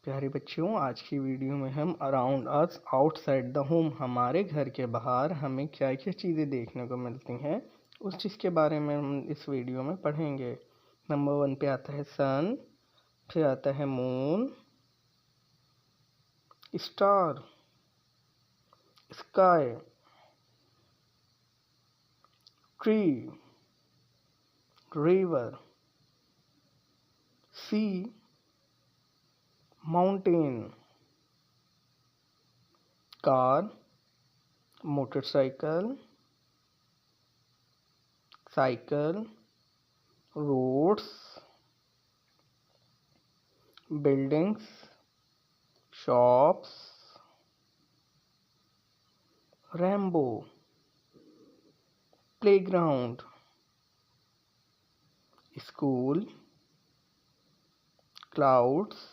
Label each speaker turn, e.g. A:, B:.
A: प्यारे बच्चों, आज की वीडियो में हम around us outside the home, हमारे घर के बाहर हमें क्या क्या चीज़ें देखने को मिलती हैं उस चीज़ के बारे में हम इस वीडियो में पढ़ेंगे। नंबर 1 पे आता है सन, फिर आता है moon, star, sky, tree, river, sea, mountain, car, motorcycle, cycle, roads, buildings, shops, rainbow, playground, school, clouds,